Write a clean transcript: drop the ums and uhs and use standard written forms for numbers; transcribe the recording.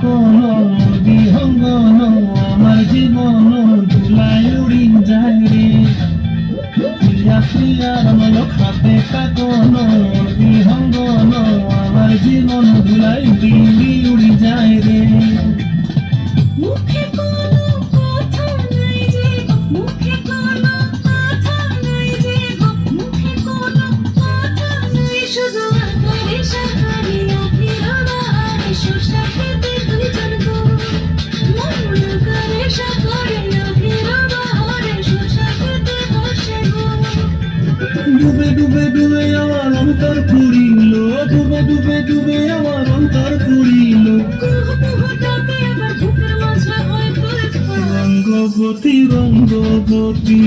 কোনো বিহঙ্গন আমার জীবন ধুলায় উড়ি যায় রে প্রিয়া প্রিয়ার মলক হাতে কোনো বিহঙ্গন আমার জীবন ধুলায় উড়ি যায় রে মুখে কোনো কথা নাই যে মুখে কোনো কথা নাই যে মুখে কোনো কথা নাই শুধু আকারে সাকারে আখিরাবারে শোষা খেতে দুইজন গো মন আকারে সাকারে আখিরাবারে শোষা খেতে বসে গো ডুবে ডুবে ডুবে আমার অন্তর পুরিল ডুবে ডুবে ডুবে আমার অন্তর পুরিল ডাকে আবার বুকের মাঝে হয় তোর রঙ্গবতী রঙ্গবতী